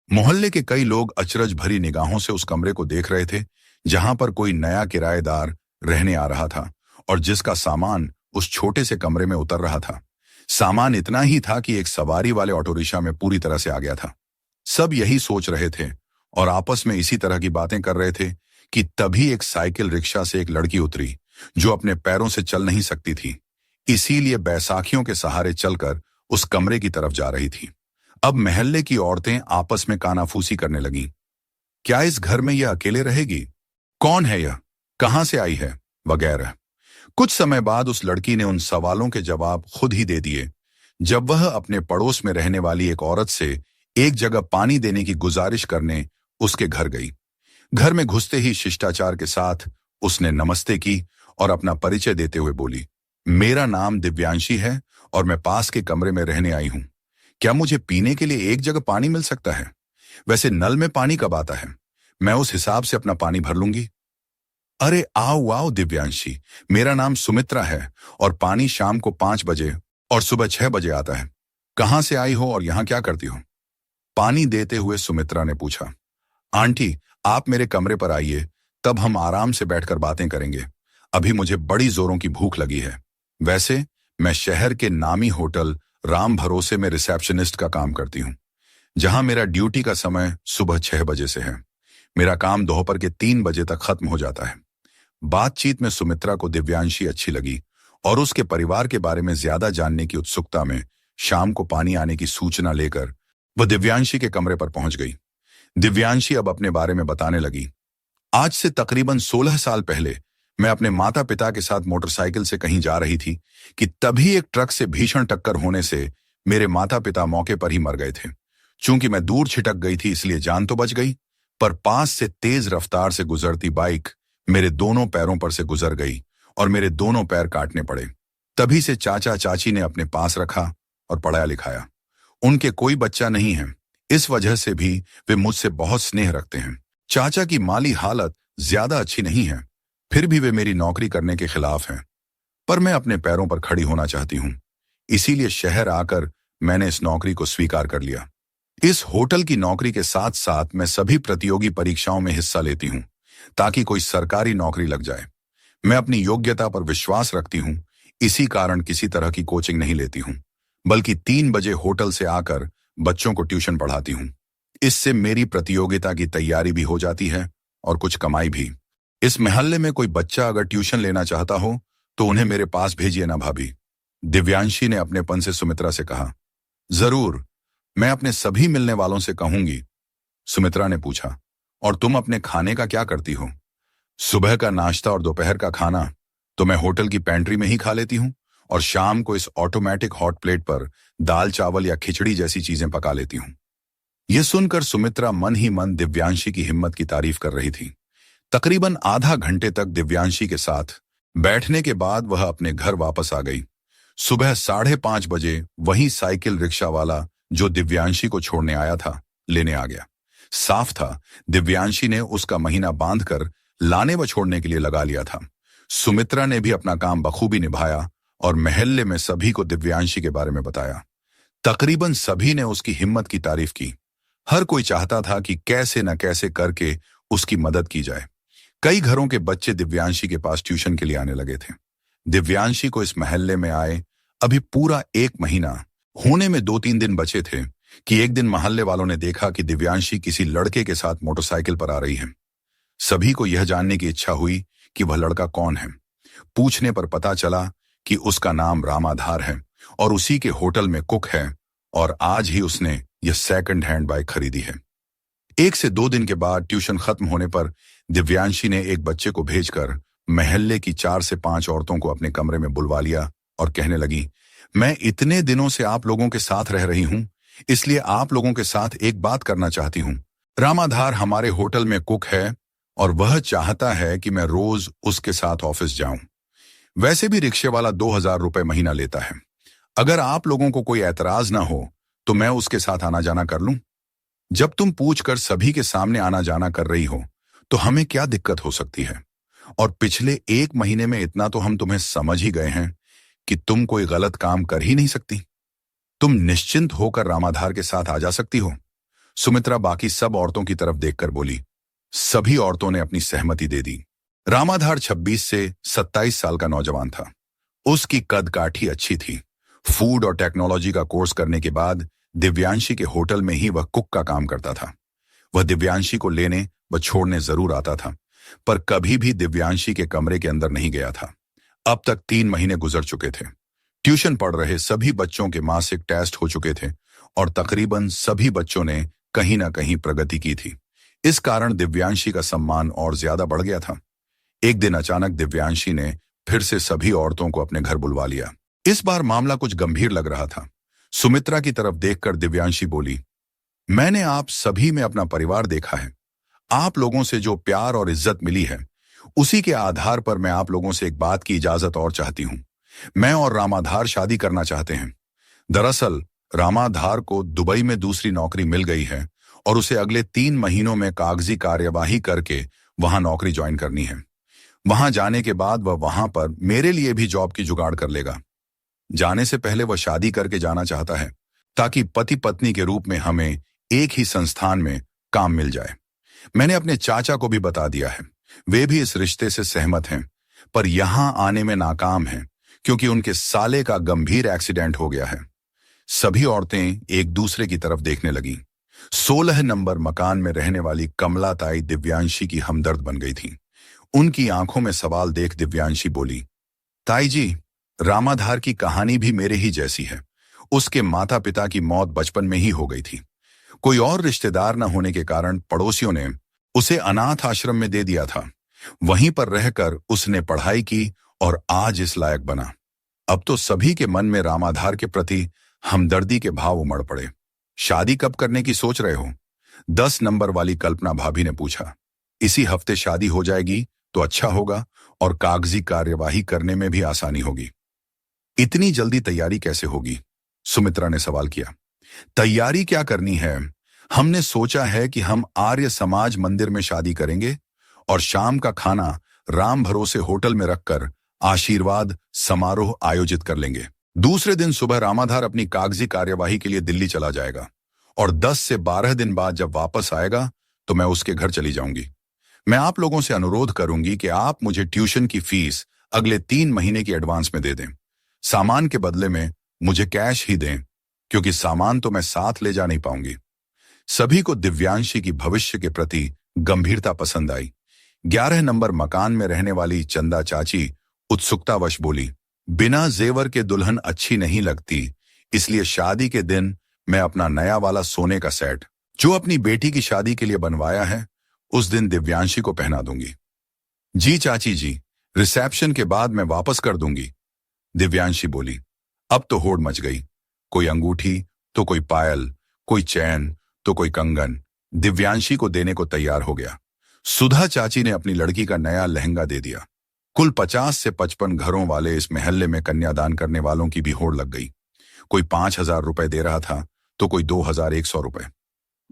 मोहल्ले के कई लोग अचरज भरी निगाहों से उस कमरे को देख रहे थे जहां पर कोई नया किराएदार रहने आ रहा था और जिसका सामान उस छोटे से कमरे में उतर रहा था। सामान इतना ही था कि एक सवारी वाले ऑटो रिक्शा में पूरी तरह से आ गया था। सब यही सोच रहे थे और आपस में इसी तरह की बातें कर रहे थे कि तभी एक साइकिल रिक्शा से एक लड़की उतरी जो अपने पैरों से चल नहीं सकती थी, इसीलिए बैसाखियों के सहारे चलकर उस कमरे की तरफ जा रही थी। अब मोहल्ले की औरतें आपस में कानाफूसी करने लगीं। क्या इस घर में यह अकेले रहेगी? कौन है यह? कहां से आई है? वगैरह। कुछ समय बाद उस लड़की ने उन सवालों के जवाब खुद ही दे दिए जब वह अपने पड़ोस में रहने वाली एक औरत से एक जगह पानी देने की गुजारिश करने उसके घर गई। घर में घुसते ही शिष्टाचार के साथ उसने नमस्ते की और अपना परिचय देते हुए बोली, मेरा नाम दिव्यांशी है और मैं पास के कमरे में रहने आई हूं। क्या मुझे पीने के लिए एक जगह पानी मिल सकता है? वैसे नल में पानी कब आता है? मैं उस हिसाब से अपना पानी भर लूंगी। अरे आओ आओ दिव्यांशी, मेरा नाम सुमित्रा है और पानी शाम को 5 बजे और सुबह 6 बजे आता है। कहां से आई हो और यहां क्या करती हो? पानी देते हुए सुमित्रा ने पूछा। आंटी, आप मेरे कमरे पर आइए, तब हम आराम से बैठकर बातें करेंगे। अभी मुझे बड़ी जोरों की भूख लगी है। वैसे मैं शहर के नामी होटल राम भरोसे में रिसेप्शनिस्ट का काम करती हूँ, जहां मेरा ड्यूटी का समय सुबह 6 बजे से है। मेरा काम दोपहर के 3 बजे तक खत्म हो जाता है। बातचीत में सुमित्रा को दिव्यांशी अच्छी लगी और उसके परिवार के बारे में ज्यादा जानने की उत्सुकता में शाम को पानी आने की सूचना लेकर वह दिव्यांशी के कमरे पर पहुंच गई। दिव्यांशी अब अपने बारे में बताने लगी। आज से तकरीबन 16 साल पहले मैं अपने माता पिता के साथ मोटरसाइकिल से कहीं जा रही थी कि तभी एक ट्रक से भीषण टक्कर होने से मेरे माता पिता मौके पर ही मर गए थे। चूंकि मैं दूर छिटक गई थी इसलिए जान तो बच गई, पर पास से तेज रफ्तार से गुजरती बाइक मेरे दोनों पैरों पर से गुजर गई और मेरे दोनों पैर काटने पड़े। तभी से चाचा चाची ने अपने पास रखा और पढ़ाया लिखाया। उनके कोई बच्चा नहीं है, इस वजह से भी वे मुझसे बहुत स्नेह रखते हैं। चाचा की माली हालत ज्यादा अच्छी नहीं है, फिर भी वे मेरी नौकरी करने के खिलाफ हैं। पर मैं अपने पैरों पर खड़ी होना चाहती हूं, इसीलिए शहर आकर मैंने इस नौकरी को स्वीकार कर लिया। इस होटल की नौकरी के साथ साथ मैं सभी प्रतियोगी परीक्षाओं में हिस्सा लेती हूं ताकि कोई सरकारी नौकरी लग जाए। मैं अपनी योग्यता पर विश्वास रखती हूं, इसी कारण किसी तरह की कोचिंग नहीं लेती हूं, बल्कि 3 बजे होटल से आकर बच्चों को ट्यूशन पढ़ाती हूं। इससे मेरी प्रतियोगिता की तैयारी भी हो जाती है और कुछ कमाई भी। इस मोहल्ले में कोई बच्चा अगर ट्यूशन लेना चाहता हो तो उन्हें मेरे पास भेजिए ना भाभी। दिव्यांशी ने अपनेपन से सुमित्रा से कहा। जरूर, मैं अपने सभी मिलने वालों से कहूंगी। सुमित्रा ने पूछा, और तुम अपने खाने का क्या करती हो? सुबह का नाश्ता और दोपहर का खाना तो मैं होटल की पेंट्री में ही खा लेती हूँ और शाम को इस ऑटोमेटिक हॉट प्लेट पर दाल चावल या खिचड़ी जैसी चीजें पका लेती हूँ। यह सुनकर सुमित्रा मन ही मन दिव्यांशी की हिम्मत की तारीफ कर रही थी। तकरीबन आधा घंटे तक दिव्यांशी के साथ बैठने के बाद वह अपने घर वापस आ गई। सुबह 5:30 बजे वही साइकिल रिक्शा वाला जो दिव्यांशी को छोड़ने आया था लेने आ गया। साफ था दिव्यांशी ने उसका महीना बांधकर लाने व छोड़ने के लिए लगा लिया था। सुमित्रा ने भी अपना काम बखूबी निभाया और मोहल्ले में सभी को दिव्यांशी के बारे में बताया। तकरीबन सभी ने उसकी हिम्मत की तारीफ की। हर कोई चाहता था कि कैसे न कैसे करके उसकी मदद की जाए। कई घरों के बच्चे दिव्यांशी के पास ट्यूशन के लिए आने लगे थे। दिव्यांशी को इस मोहल्ले में आए अभी पूरा 1 महीना होने में 2-3 दिन बचे थे कि एक दिन मोहल्ले वालों ने देखा कि दिव्यांशी किसी लड़के के साथ मोटरसाइकिल पर आ रही है। सभी को यह जानने की इच्छा हुई कि वह लड़का कौन है। पूछने पर पता चला कि उसका नाम रामाधार है और उसी के होटल में कुक है और आज ही उसने यह सेकंड हैंड बाइक खरीदी है। 1 से 2 दिन के बाद ट्यूशन खत्म होने पर दिव्यांशी ने एक बच्चे को भेजकर मोहल्ले की 4 से 5 औरतों को अपने कमरे में बुलवा लिया और कहने लगी, मैं इतने दिनों से आप लोगों के साथ रह रही हूं, इसलिए आप लोगों के साथ एक बात करना चाहती हूं। रामाधार हमारे होटल में कुक है और वह चाहता है कि मैं रोज उसके साथ ऑफिस जाऊं। वैसे भी रिक्शे वाला 2000 रुपए महीना लेता है। अगर आप लोगों को कोई ऐतराज ना हो तो मैं उसके साथ आना जाना कर लूं। जब तुम पूछकर सभी के सामने आना जाना कर रही हो तो हमें क्या दिक्कत हो सकती है? और पिछले 1 महीने में इतना तो हम तुम्हें समझ ही गए हैं कि तुम कोई गलत काम कर ही नहीं सकती। तुम निश्चिंत होकर रामाधार के साथ आ जा सकती हो। सुमित्रा बाकी सब औरतों की तरफ देखकर बोली। सभी औरतों ने अपनी सहमति दे दी। रामाधार 26 से 27 साल का नौजवान था। उसकी कद काठी अच्छी थी। फूड और टेक्नोलॉजी का कोर्स करने के बाद दिव्यांशी के होटल में ही वह कुक का काम करता था। वह दिव्यांशी को लेने व छोड़ने जरूर आता था, पर कभी भी दिव्यांशी के कमरे के अंदर नहीं गया था। अब तक 3 महीने गुजर चुके थे। ट्यूशन पढ़ रहे सभी बच्चों के मासिक टेस्ट हो चुके थे और तकरीबन सभी बच्चों ने कहीं ना कहीं प्रगति की थी। इस कारण दिव्यांशी का सम्मान और ज्यादा बढ़ गया था। एक दिन अचानक दिव्यांशी ने फिर से सभी औरतों को अपने घर बुलवा लिया। इस बार मामला कुछ गंभीर लग रहा था। सुमित्रा की तरफ देखकर दिव्यांशी बोली, मैंने आप सभी में अपना परिवार देखा है। आप लोगों से जो प्यार और इज्जत मिली है, उसी के आधार पर मैं आप लोगों से एक बात की इजाजत और चाहती हूं। मैं और रामाधार शादी करना चाहते हैं। दरअसल रामाधार को दुबई में दूसरी नौकरी मिल गई है और उसे अगले 3 महीनों में कागजी कार्यवाही करके वहां नौकरी ज्वाइन करनी है। वहां जाने के बाद वह वहां पर मेरे लिए भी जॉब की जुगाड़ कर लेगा। जाने से पहले वह शादी करके जाना चाहता है, ताकि पति पत्नी के रूप में हमें एक ही संस्थान में काम मिल जाए। मैंने अपने चाचा को भी बता दिया है, वे भी इस रिश्ते से सहमत हैं, पर यहां आने में नाकाम हैं क्योंकि उनके साले का गंभीर एक्सीडेंट हो गया है। सभी औरतें एक दूसरे की तरफ देखने लगीं। 16 नंबर मकान में रहने वाली कमला ताई दिव्यांशी की हमदर्द बन गई थी। उनकी आंखों में सवाल देख दिव्यांशी बोली, ताई जी, रामाधार की कहानी भी मेरे ही जैसी है। उसके माता पिता की मौत बचपन में ही हो गई थी। कोई और रिश्तेदार न होने के कारण पड़ोसियों ने उसे अनाथ आश्रम में दे दिया था। वहीं पर रहकर उसने पढ़ाई की और आज इस लायक बना। अब तो सभी के मन में रामाधार के प्रति हमदर्दी के भाव उमड़ पड़े। शादी कब करने की सोच रहे हो? 10 नंबर वाली कल्पना भाभी ने पूछा। इसी हफ्ते शादी हो जाएगी तो अच्छा होगा और कागजी कार्यवाही करने में भी आसानी होगी। इतनी जल्दी तैयारी कैसे होगी? सुमित्रा ने सवाल किया। तैयारी क्या करनी है? हमने सोचा है कि हम आर्य समाज मंदिर में शादी करेंगे और शाम का खाना राम भरोसे होटल में रखकर आशीर्वाद समारोह आयोजित कर लेंगे। दूसरे दिन सुबह रामाधार अपनी कागजी कार्यवाही के लिए दिल्ली चला जाएगा और 10 से 12 दिन बाद जब वापस आएगा तो मैं उसके घर चली जाऊंगी। मैं आप लोगों से अनुरोध करूंगी कि आप मुझे ट्यूशन की फीस अगले 3 महीने की एडवांस में दे दें। सामान के बदले में मुझे कैश ही दें, क्योंकि सामान तो मैं साथ ले जा नहीं पाऊंगी। सभी को दिव्यांशी की भविष्य के प्रति गंभीरता पसंद आई। 11 नंबर मकान में रहने वाली चंदा चाची उत्सुकतावश बोली, बिना जेवर के दुल्हन अच्छी नहीं लगती, इसलिए शादी के दिन मैं अपना नया वाला सोने का सेट जो अपनी बेटी की शादी के लिए बनवाया है उस दिन दिव्यांशी को पहना दूंगी। जी चाची जी, रिसेप्शन के बाद मैं वापस कर दूंगी, दिव्यांशी बोली। अब तो होड़ मच गई। कोई अंगूठी तो कोई पायल, कोई चैन तो कोई कंगन दिव्यांशी को देने को तैयार हो गया। सुधा चाची ने अपनी लड़की का नया लहंगा दे दिया। कुल 50 से 55 घरों वाले इस मोहल्ले में कन्यादान करने वालों की भी होड़ लग गई। कोई 5,000 रुपए दे रहा था तो कोई 2,100 रुपए।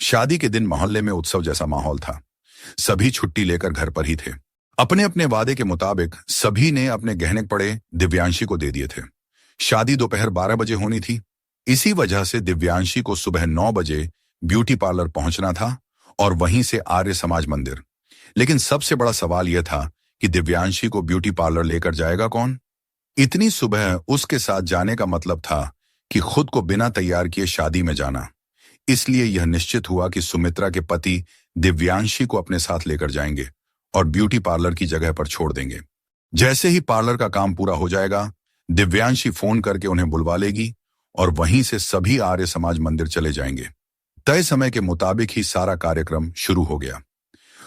शादी के दिन मोहल्ले में उत्सव जैसा माहौल था। सभी छुट्टी लेकर घर पर ही थे। अपने अपने वादे के मुताबिक सभी ने अपने गहने पड़े दिव्यांशी को दे दिए थे। शादी दोपहर 12 बजे होनी थी। इसी वजह से दिव्यांशी को सुबह 9 बजे ब्यूटी पार्लर पहुंचना था और वहीं से आर्य समाज मंदिर। लेकिन सबसे बड़ा सवाल यह था कि दिव्यांशी को ब्यूटी पार्लर लेकर जाएगा कौन? इतनी सुबह उसके साथ जाने का मतलब था कि खुद को बिना तैयार किए शादी में जाना। इसलिए यह निश्चित हुआ कि सुमित्रा के पति दिव्यांशी को अपने साथ लेकर जाएंगे और ब्यूटी पार्लर की जगह पर छोड़ देंगे। जैसे ही पार्लर का काम पूरा हो जाएगा, दिव्यांशी फोन करके उन्हें बुलवा लेगी और वहीं से सभी आर्य समाज मंदिर चले जाएंगे। तय समय के मुताबिक ही सारा कार्यक्रम शुरू हो गया।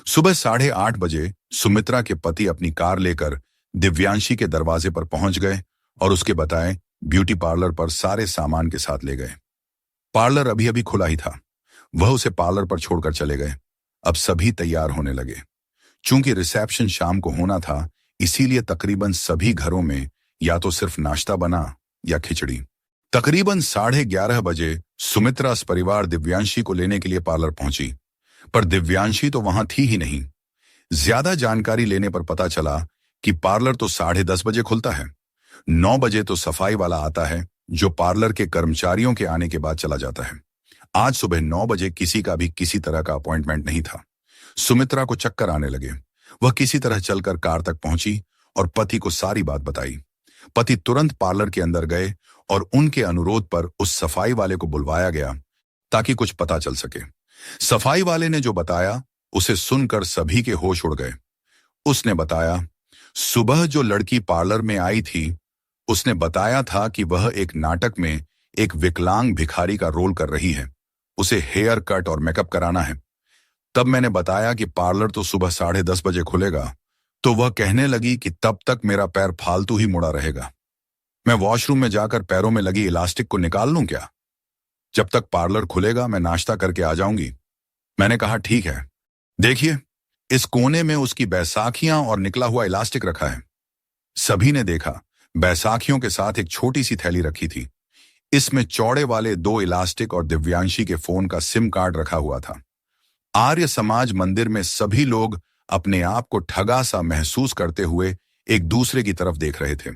सुबह 8:30 बजे सुमित्रा के पति अपनी कार लेकर दिव्यांशी के दरवाजे पर पहुंच गए और उसके बताए ब्यूटी पार्लर पर सारे सामान के साथ ले गए। पार्लर अभी अभी खुला ही था। वह उसे पार्लर पर छोड़कर चले गए। अब सभी तैयार होने लगे। चूंकि रिसेप्शन शाम को होना था, इसीलिए तकरीबन सभी घरों में या तो सिर्फ नाश्ता बना या खिचड़ी। तकरीबन 11:30 बजे सुमित्रा परिवार दिव्यांशी को लेने के लिए पार्लर पहुंची, पर दिव्यांशी तो वहां थी ही नहीं। ज्यादा जानकारी लेने पर पता चला कि पार्लर तो 10:30 बजे खुलता है। 9 बजे तो सफाई वाला आता है जो पार्लर के कर्मचारियों के आने के बाद चला जाता है। आज सुबह 9 बजे किसी का भी किसी तरह का अपॉइंटमेंट नहीं था। सुमित्रा को चक्कर आने लगे। वह किसी तरह चलकर कार तक पहुंची और पति को सारी बात बताई। पति तुरंत पार्लर के अंदर गए और उनके अनुरोध पर उस सफाई वाले को बुलवाया गया ताकि कुछ पता चल सके। सफाई वाले ने जो बताया उसे सुनकर सभी के होश उड़ गए। उसने बताया, सुबह जो लड़की पार्लर में आई थी उसने बताया था कि वह एक नाटक में एक विकलांग भिखारी का रोल कर रही है। उसे हेयर कट और मेकअप कराना है। तब मैंने बताया कि पार्लर तो सुबह 10:30 बजे खुलेगा, तो वह कहने लगी कि तब तक मेरा पैर फालतू ही मुड़ा रहेगा। मैं वॉशरूम में जाकर पैरों में लगी इलास्टिक को निकाल लूं क्या? जब तक पार्लर खुलेगा मैं नाश्ता करके आ जाऊंगी। मैंने कहा ठीक है। देखिए, इस कोने में उसकी बैसाखियां और निकला हुआ इलास्टिक रखा है। सभी ने देखा, बैसाखियों के साथ एक छोटी सी थैली रखी थी। इसमें चौड़े वाले 2 इलास्टिक और दिव्यांशी के फोन का सिम कार्ड रखा हुआ था। आर्य समाज मंदिर में सभी लोग अपने आप को ठगा सा महसूस करते हुए एक दूसरे की तरफ देख रहे थे।